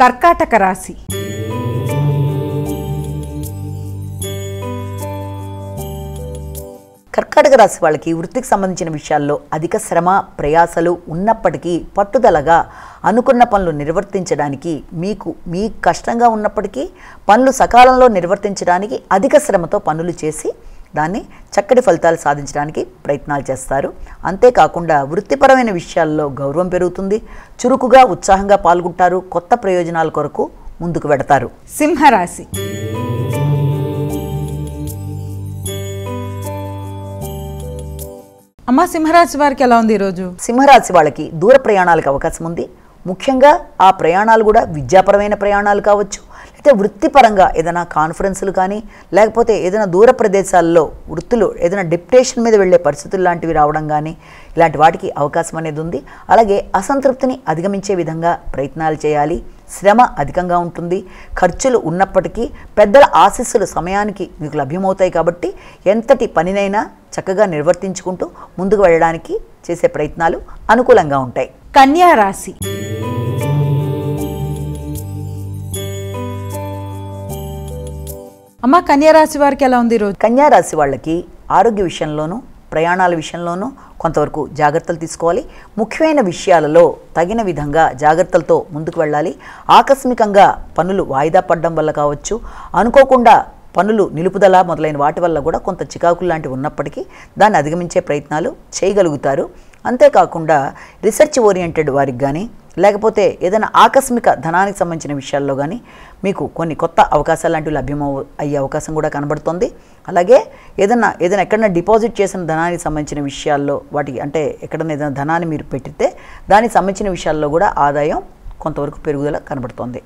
కర్కాటక రాశి. కర్కాటక రాశి వాళ్ళకి వృత్తికి సంబంధించిన విషయాల్లో అధిక శ్రమ ప్రయాసలు ఉన్నప్పటికీ పట్టుదలగా అనుకున్న పనులు నిర్వర్తించడానికి మీ కష్టంగా ఉన్నప్పటికీ పనులు సకాలంలో నిర్వర్తించడానికి అధిక శ్రమతో పనులు చేసి దాన్ని చక్కటి ఫలితాలు సాధించడానికి ప్రయత్నాలు చేస్తారు. అంతేకాకుండా వృత్తిపరమైన విషయాల్లో గౌరవం పెరుగుతుంది, చురుకుగా ఉత్సాహంగా పాల్గొంటారు, కొత్త ప్రయోజనాల కొరకు ముందుకు వెడతారు. సింహరాశి. అమ్మ, సింహరాశి వారికి ఎలా ఉంది ఈరోజు? సింహరాశి వాళ్ళకి దూర ప్రయాణాలకు అవకాశం ఉంది. ముఖ్యంగా ఆ ప్రయాణాలు కూడా విద్యాపరమైన ప్రయాణాలు కావచ్చు, లేకపోతే వృత్తిపరంగా ఏదైనా కాన్ఫరెన్సులు కానీ, లేకపోతే ఏదైనా దూర ప్రదేశాల్లో వృత్తులు ఏదైనా డిప్యుటేషన్ మీద వెళ్ళే పరిస్థితులు లాంటివి రావడం కానీ, ఇలాంటి వాటికి అవకాశం అనేది ఉంది. అలాగే అసంతృప్తిని అధిగమించే విధంగా ప్రయత్నాలు చేయాలి. శ్రమ అధికంగా ఉంటుంది, ఖర్చులు ఉన్నప్పటికీ పెద్దల ఆశీస్సులు సమయానికి మీకు లభ్యమవుతాయి. కాబట్టి ఎంతటి పనినైనా చక్కగా నిర్వర్తించుకుంటూ ముందుకు వెళ్ళడానికి చేసే ప్రయత్నాలు అనుకూలంగా ఉంటాయి. కన్యా రాశి. అమ్మ, కన్యా రాశి వారికి ఎలా ఉంది ఈరోజు? కన్యా రాశి వాళ్ళకి ఆరోగ్య విషయంలోనూ ప్రయాణాల విషయంలోనూ కొంతవరకు జాగ్రత్తలు తీసుకోవాలి. ముఖ్యమైన విషయాలలో తగిన విధంగా జాగ్రత్తలతో ముందుకు వెళ్ళాలి. ఆకస్మికంగా పనులు వాయిదా పడడం వల్ల కావచ్చు, అనుకోకుండా పనులు నిలుపుదల మొదలైన వాటి వల్ల కూడా కొంత చికాకులు లాంటివి ఉన్నప్పటికీ దాన్ని అధిగమించే ప్రయత్నాలు చేయగలుగుతారు. అంతేకాకుండా రీసెర్చ్ ఓరియంటెడ్ వారికి కానీ, లేకపోతే ఏదైనా ఆకస్మిక ధనానికి సంబంధించిన విషయాల్లో కానీ మీకు కొన్ని కొత్త అవకాశాలు లాంటివి అయ్యే అవకాశం కూడా కనబడుతుంది. అలాగే ఏదైనా ఎక్కడైనా డిపాజిట్ చేసిన ధనానికి సంబంధించిన విషయాల్లో వాటికి అంటే ఎక్కడైనా ఏదైనా ధనాన్ని మీరు పెట్టితే దానికి సంబంధించిన విషయాల్లో కూడా ఆదాయం కొంతవరకు పెరుగుదల కనబడుతుంది.